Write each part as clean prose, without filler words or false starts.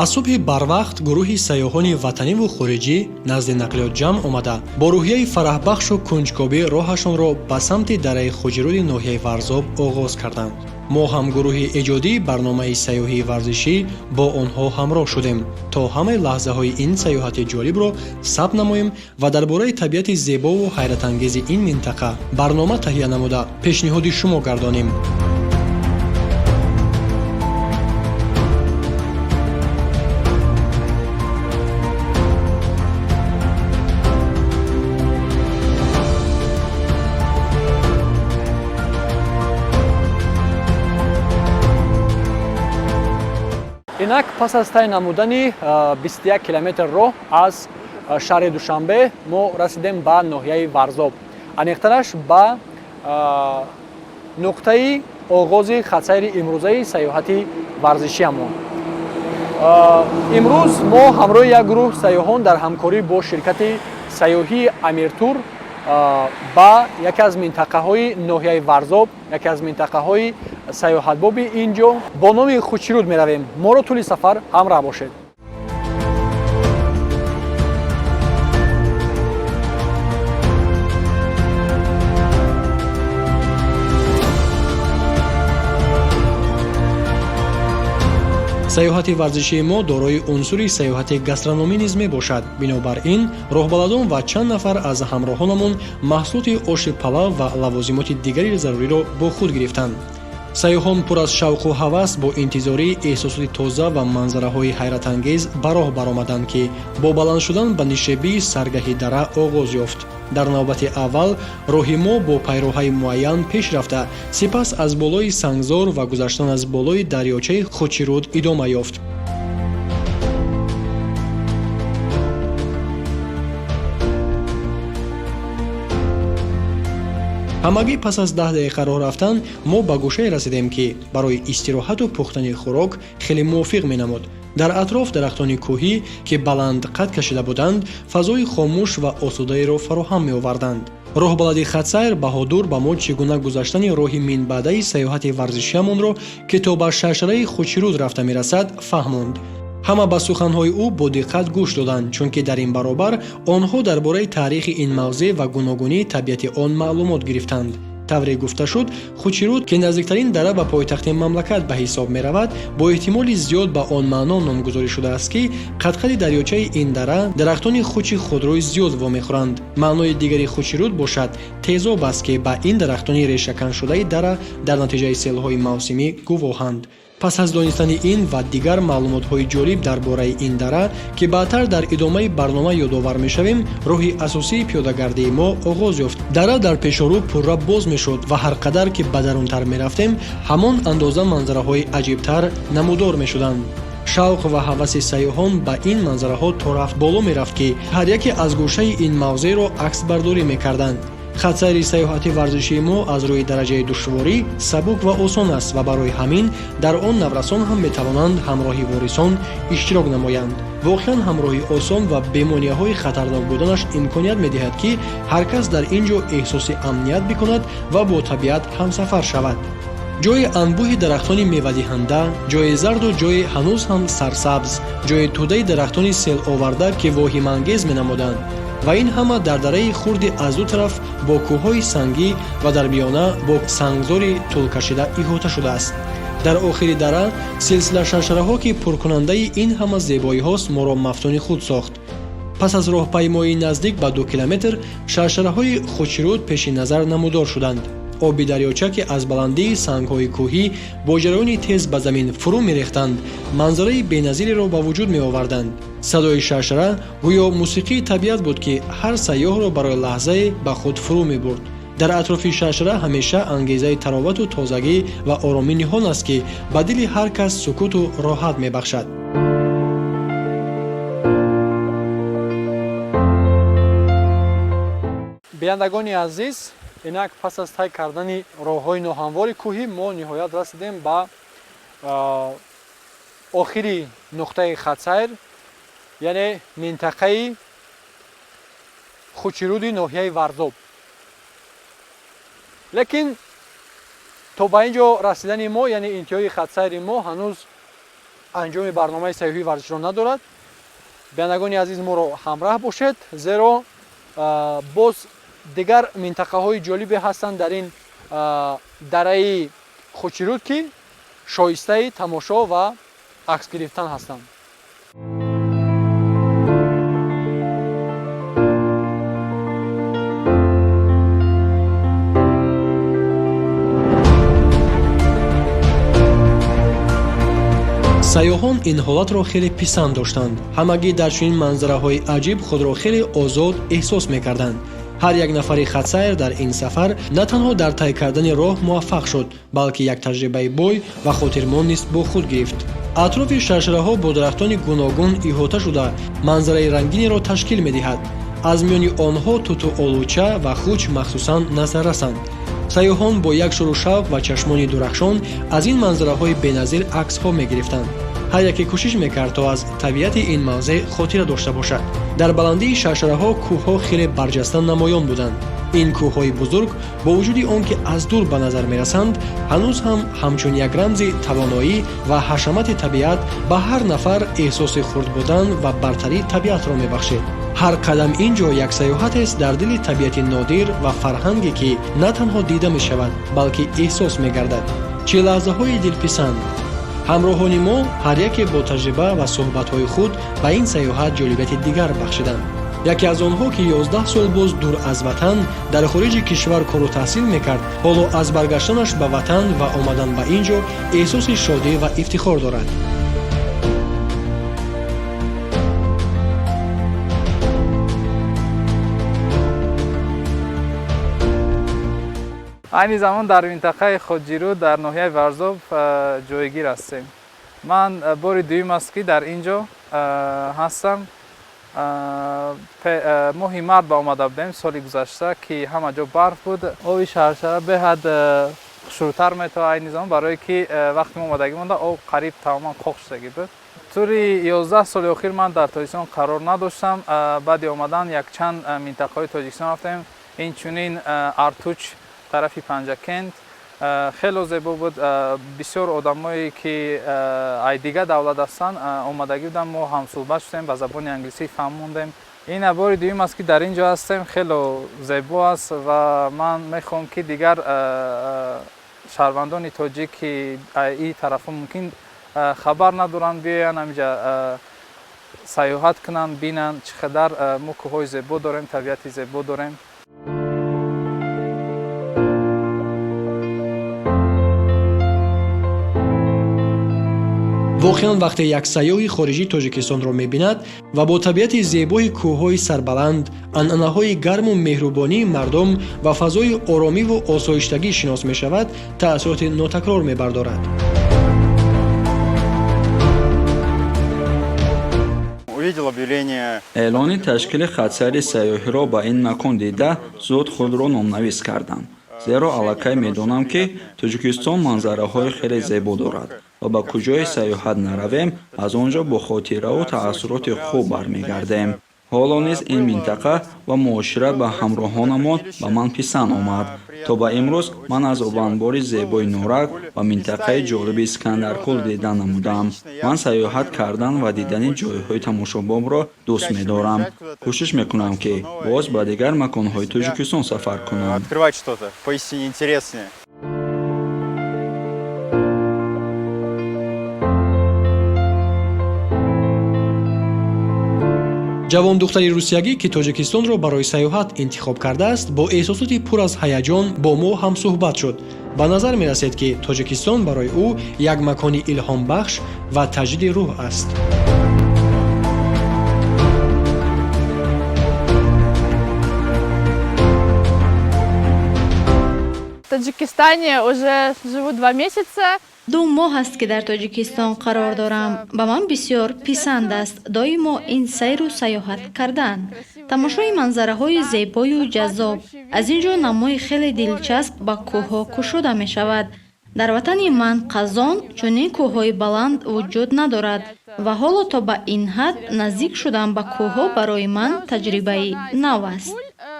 аз субҳи барвақт гурӯҳи сайёҳони ватаниву хориҷӣ назди нақлиётҷамъ омада бо рӯҳияи фараҳбахшу кунҷкобӣ роҳашонро ба самти дараи хуҷируди ноҳияи Варзоб оғоз карданд. мо ҳам гурӯҳи эҷодии барномаи сайёҳии варзишӣ бо онҳо ҳамроҳ шудем, то ҳамаи лаҳзаҳои ин сайёҳати ҷолибро сабт намоем ва дар бораи табиати зебову ҳайратангези ин минтақа барнома таҳия намуда пешниҳоди шумо гардонем. инак пас аз тай намудани 21 километр роҳ аз шаҳри Душанбе мо расидем ба ноҳияи Варзоб, аниқтараш ба нуқтаи оғози хатсайри имрӯзаи сайёҳати варзишиамон. имрӯз мо ҳамроҳи як гурӯҳ сайёҳон дар ҳамкорӣ бо ширкати сайёҳии Амиртур ба яке аз минтақаҳои ноҳияи Варзоб, яке аз минтақаҳои сайёҳатбоби ин ҷо бо номи Хучируд меравем. моро тӯли сафар ҳамроҳ бошед. сайёҳати варзишии мо дорои унсури сайёҳати гастрономӣ низ мебошад. бинобар ин роҳбаладон ва чанд нафар аз ҳамроҳонамон маҳсулоти оши палав ва лавозимоти дигари заруриро бо худ гирифтанд. сайёҳон пур аз шавқу ҳавас бо интизорӣ эҳсосоти тоза ва манзараҳои ҳайратангез ба роҳ баромаданд, ки бо баланд шудан ба нишебии саргаҳи дара оғоз ёфт. дар навбати аввал роҳи мо бо пайроҳаи муайян пеш рафта, сипас аз болои сангзор ва гузаштан аз болои дарёчаи Хучируд идома ёфт. ҳамагӣ пас аз 10 дақиқа роҳ рафтан мо ба гӯшае расидем, ки барои истироҳату пухтани хӯрок хеле мувофиқ менамуд. дар атроф дарахтони кӯҳӣ ки баланд қад кашида буданд, фазои хомӯш ва осудаеро фароҳам меоварданд. роҳбалади хатсайр Баҳодур ба мо чӣ гуна гузаштани роҳи минбаъдаи сайёҳати варзишиамонро ки то ба шаршараи Хучируд рафта мерасад фаҳмонд. ҳама ба суханҳои ӯ бо диққат гӯш доданд, чунки дар ин баробар онҳо дар бораи таърихи ин мавзеъ ва гуногунии табиати он маълумот гирифтанд. тавре гуфта шуд, Хучируд ки наздиктарин дара ба пойтахти мамлакат ба ҳисоб меравад, бо эҳтимоли зиёд ба он маъно номгузорӣ шудааст, ки қад-қади дарёчаи ин дара дарахтони хучи худрои зиёд вомехӯранд. маънои дигари Хучируд бошад тезоб аст, ки ба ин дарахтони решаканшудаи дара дар натиҷаи селҳои мавсимӣ гувоҳанд. пас аз донистани ин ва дигар маълумотҳои ҷолиб дар бораи ин дара, ки баъдтар дар идомаи барнома ёдовар мешавем, роҳи асосии пиёдагардии мо оғоз ёфт. дара дар пешорӯ пурра боз мешуд ва ҳар қадар ки ба дарунтар мерафтем, ҳамон андоза манзараҳои аҷибтар намудор мешуданд. шавқ ва ҳаваси сайёҳон ба ин манзараҳо то рафт боло мерафт, ки ҳар яке аз гӯшаи ин мавзеъро аксбардорӣ мекарданд. хатсайри сайёҳати варзишии мо аз рӯи дараҷаи душворӣ сабук ва осон аст ва барои ҳамин дар он наврасон ҳам метавонанд ҳамроҳи ворисон иштирок намоянд. воқеан ҳамроҳи осон ва бемонияҳои хатарнок буданаш имконият медиҳад, ки ҳар кас дар ин ҷо эҳсоси амният бикунад ва бо табиат ҳамсафар шавад. ҷои анбӯҳи дарахтони мевадиҳанда, ҷои зарду ҷои ҳанӯз ҳам сарсабз, ҷои тӯдаи дарахтони селоварда ки воҳимангез менамуданд. ва ин ҳама дар дараи хурди аз ду тараф бо кӯҳҳои сангӣ ва дар биёна бо сангзори тӯлкашида иҳота шудааст. дар охири дара силсила шаршараҳо ки пуркунандаи ин ҳама зебоиҳост моро мафтуни худ сохт. пас аз роҳпаймоии наздик ба 2 километр шаршараҳои Хучируд пеши назар намудор шуданд. оби дарёча ки аз баландии сангҳои кӯҳӣ бо ҷараёни тез ба замин фурӯ мерехтанд, манзараи беназиреро ба вуҷуд меоварданд. садои шаршара гӯё мусиқии табиат буд, ки ҳар сайёҳро барои лаҳзае ба худ фурӯ мебурд. дар атрофи шаршара ҳамеша ангезаи таровату тозагӣ ва оромӣ ниҳон аст, ки ба дили ҳар кас сукуту роҳат мебахшад. биёндагони азиз, инак пас аз тай кардани роҳҳои ноҳамвори кӯҳӣ мо ниҳоят расидем ба охири нуқтаи хатсайр, яъне минтақаи Хучируди ноҳияи Варзоб. лекин то ба ин ҷо расидани мо, яъне интиҳои хатсайри мо ҳанӯз анҷоми барномаи сайёҳии варзишро надорад. Биянагони азиз моро ҳамроҳ бошед, зеро боз дигар минтақаҳои ҷолибе ҳастанд дар ин дараи Хочируд, ки шоистаи тамошо ва акс гирифтан ҳастанд. сайёҳон ин ҳолатро хеле писанд доштанд. ҳамагӣ дар чунин манзараҳои аҷиб худро хеле озод эҳсос мекарданд. ҳар як нафари хатсайр дар ин сафар на танҳо дар тай кардани роҳ муваффақ шуд, балки як таҷрибаи бой ва хотирмон низ бо худ гирифт. атрофи шаршараҳо бо дарахтони гуногун иҳота шуда манзараи рангинеро ташкил медиҳад. аз миёни онҳо туту олуча ва хуч махсусан назаррасанд. сайёҳон бо як шӯру шавқ ва чашмони дурахшон аз ин манзараҳои беназир аксҳо мегирифтанд. ҳар яке кӯшиш мекард то аз табиати ин мавзеъ хотира дошта бошад. дар баландии шаршараҳо кӯҳҳо хеле барҷаста намоён буданд. ин кӯҳҳои бузург бо вуҷуди он ки аз дур ба назар мерасанд, ҳанӯз ҳам ҳамчун як рамзи тавоноӣ ва ҳашамати табиат ба ҳар нафар эҳсоси хурд будан ва бартарии табиатро мебахшед. ҳар қадам ин ҷо як саёҳатест дар дили табиати нодир ва фарҳанге, ки на танҳо дида мешавад, балки эҳсос мегардад. чӣ лаҳзаҳои дилписанд! ҳамроҳони мо ҳар яке бо таҷриба ва суҳбатҳои худ ба ин саёҳат ҷолибияти дигар бахшиданд. яке аз онҳо, ки 11 сол боз дур аз ватан дар хориҷи кишвар кору таҳсил мекард, ҳоло аз баргаштанаш ба ватан ва омадан ба ин ҷо эҳсоси шодӣ ва ифтихор дорад. айни замон дар минтақаи Хоҷируд дар ноҳияи Варзоб ҷойгир ҳастем. ман бори дуюм аст ки дар ин ҷо ҳастам. моҳи март ба омада будем соли гузашта, ки ҳама ҷо барф буд. оби шаршара беҳад хушрӯтар метавад айни замон, барое ки вақти мо омадагӣ монда об қариб тамоман қоқ шудагӣ буд. тури 11 соли охир ман дар Тоҷикистон қарор надоштам. баъди омадан якчанд минтақаҳои Тоҷикистон рафтем. инчунин Артуч тарафи Панҷакент хело зебо буд. бисёр одамое ки ай дига давлат ҳастанд омадагӣ буданд, мо ҳамсӯҳбат шудем, ба забони англисӣ фаҳмондем. ин бори дуюм аст ки дар ин ҷо ҳастем. хело зебо аст ва ман мехоҳам ки дигар шаҳрвандони тоҷик ки ин тарафа мумкин хабар надоранд биёянд ҳаминҷа сайёҳат кунанд, бинанд чӣ қадар мо кӯҳҳои зебо дорем, табиати зебо дорем. воқеан вақте як сайёҳи хориҷӣ Тоҷикистонро мебинад ва бо табиати зебои кӯҳҳои сарбаланд, анъанаҳои гарму меҳрубонии мардум ва фазои оромиву осоиштагӣ шинос мешавад, таъссуроти нотакрор мебардорад. эълони ташкили хатсайри сайёҳиро ба ин макон дида зуд худро номнавис кардам, зеро аллакай медонам ки Тоҷикистон манзараҳои хеле зебо дорад ва ба куҷое сайёҳат наравем, аз он ҷо бо хотираву таассуроти хуб бармегардем. ҳоло низ ин минтақа ва муошират ба ҳамроҳонамон ба ман писанд омад. то ба имрӯз ман аз обанбори зебои Норак ва минтақаи ҷолиби Искандаркӯл дида намудам. ман сайёҳат кардан ва дидани ҷойҳои тамошобобро дӯст медорам. кӯшиш мекунам ки боз ба дигар маконҳои Тоҷикистон сафар кунам. ҷавон духтари русиягӣ, ки Тоҷикистонро барои сайёҳат интихоб кардааст, бо эҳсосоти пур аз ҳаяҷон бо мо ҳамсӯҳбат шуд. ба назар мерасед, ки Тоҷикистон барои ӯ як макони илҳомбахш ва таҷдиди рӯҳ аст. В Таджикистане уже живу 2 месяца. 2 моҳ аст ки дар Тоҷикистон қарор дорам. ба ман бисёр писанд аст доимо ин сайру саёҳат кардан. тамошои манзараҳои зебою ҷаззоб. аз ин ҷо намои хеле дилчасп ба кӯҳҳо кушода мешавад. дар ватани ман Қазон чунин кӯҳҳои баланд вуҷуд надорад ва ҳоло то ба ин ҳад наздик шудан ба кӯҳҳо барои ман таҷрибаи нав аст.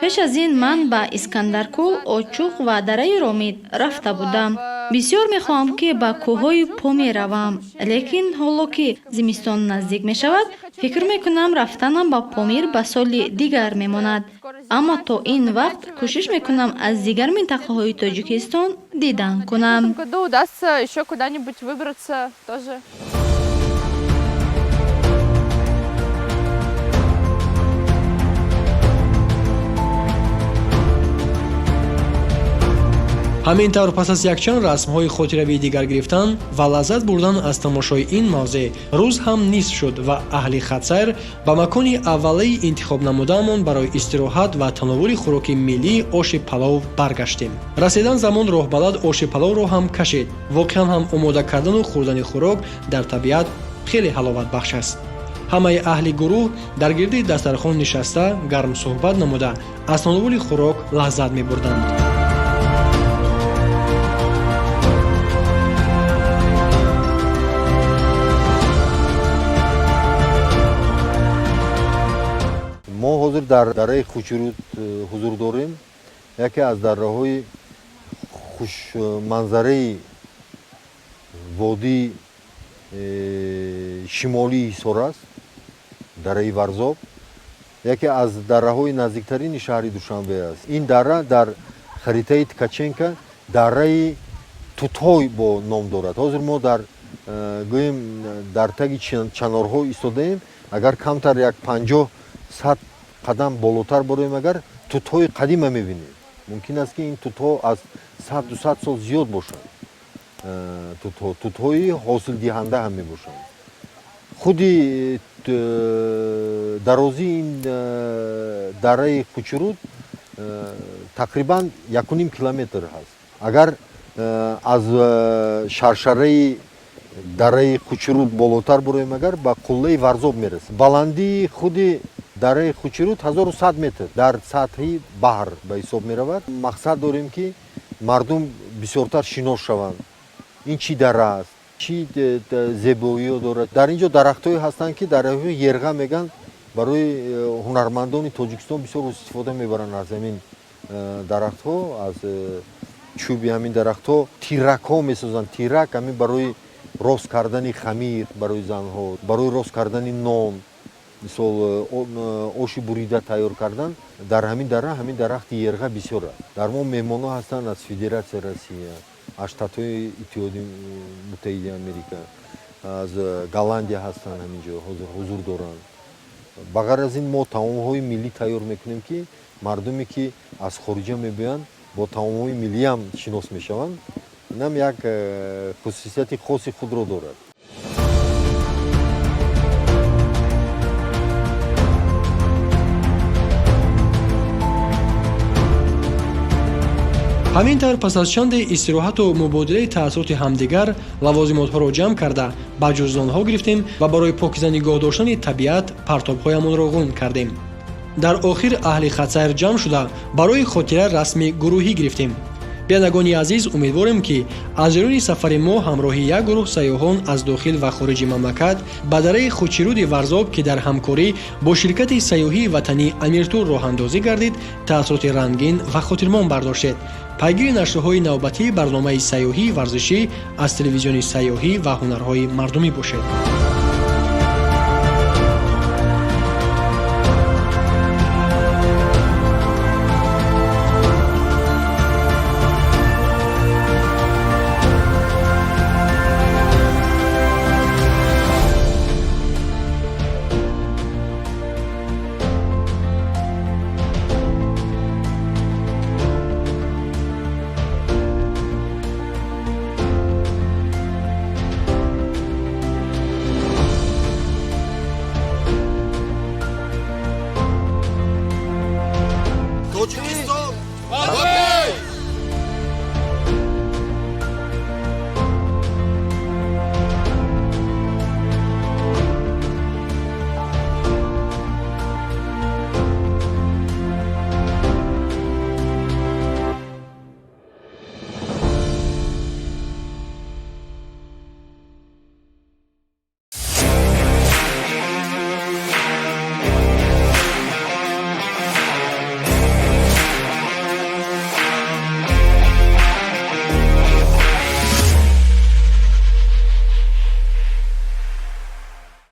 пеш аз ин ман ба Искандаркӯл, Очуқ ва дараи Ромид рафта будам. бисёр мехоҳам ки ба кӯҳҳои Поми равам, лекин ҳоло ки зимистон наздик мешавад, фикр мекунам рафтанам ба Помир ба соли дигар мемонад. Аммо то ин вақт кӯшиш мекунам аз дигар минтақаҳои Тоҷикистон дидан кунам. В году удастся еще куда-нибудь выбраться тоже. ҳамин тавр пас аз якчанд расмҳои хотиравии дигар гирифтан ва лаззат бурдан аз тамошои ин мавзеъ рӯз ҳам нисф шуд ва аҳли Хатсайр ба макони аввалаи интихоб намудаамон барои истироҳат ва тановули хӯроки миллии оши палов баргаштем. Расидан замон роҳбалад оши паловро ҳам кашид. Воқеан ҳам омода кардану хӯрдани хӯрок дар табиат хеле ҳаловатбахш аст. ҳамаи аҳли гурӯҳ дар гирди дастархон нишаста гарм суҳбат намуда аз тановули хӯрок лаззат мебурданд. мо ҳозир дар дараи Хучруд ҳузур дорем. яке аз дараҳои хушманзараи водии шимолии Ҳисор аст, дараи Варзоб. яке аз дараҳои наздиктарини шаҳри Душанбе аст. ин дара дар харитаи Ткаченко дараи Тутҳой бо ном дорад. ҳозир мо гӯем дар таги чанорҳо истодаем. агар камтар як 50-100 қадам болотар бороем, агар тутҳои қадима мебинем. мумкин аст ки ин тутҳо аз 100-200 сол зиёд бошанд. тутҳои ҳосилдиҳанда ҳам мебошанд. худи дарозии ин дараи Хучруд тақрибан 1.5 километр ҳаст. агар аз шаршараи дараи Хучруд болотар бороем, агар ба қуллаи Варзоб мерасем. баландии худи дараи Хучруд 1100 метр дар сатҳи баҳр ба ҳисоб меравад. мақсад дорем ки мардум бисёртар шинос шаванд. ин чӣ дара аст, чӣ зебоиё дорад. дар инҷо дарахтҳое ҳастанд ки дарахтҳои ерға меган. барои ҳунармандони Тоҷикистон бисёр истифода мебаранд аз ҳамин дарахтҳо, аз чӯби ҳамин дарахтҳо тиракҳо месозанд. тирак ҳамин барои рост кардани хамир, барои занҳо, барои рост кардани нон, мисол оши бурида тайёр кардан. дар ҳамин дарахти ерға бисёр аст. дар мо меҳмонҳо ҳастанд аз Федератсияи Россия, аз Штатҳои Иттиҳоди Муттаҳидаи Америка, аз Голландия ҳастанд, ҳаминҷо ҳозир ҳузур доранд. ба ғайр аз ин мо таомҳои миллӣ тайёр мекунем ки мардуме ки аз хориҷа мебоянд бо таомҳои миллӣ ҳам шинос мешаванд. инам як хусусияти хоси худро дорад. ҳамин тавр пас аз чанде истироҳату мубодилаи таъссуроти ҳамдигар лавозимотҳоро ҷамъ карда ба ҷузлонҳо гирифтем ва барои покиза нигоҳ доштани табиат партобҳоямонро ғун кардем. дар охир аҳли Хатсайр ҷамъ шуда барои хотира расми гурӯҳӣ гирифтем. биянагони азиз, умедворем ки аз ҷарони сафари мо ҳамроҳи як гурӯҳ сайёҳон аз дохил ва хориҷи мамлакат ба дараи Хучруди Варзоб ки дар ҳамкорӣ бо ширкати сайёҳии ватанӣ Амиртур роҳандозӣ гардид, таъссуроти рангин ва хотирмон бардоштед. пайгири нашрҳои навбатии барномаи сайёҳии варзишӣ аз телевизиони сайёҳӣ ва ҳунарҳои мардумӣ бошед.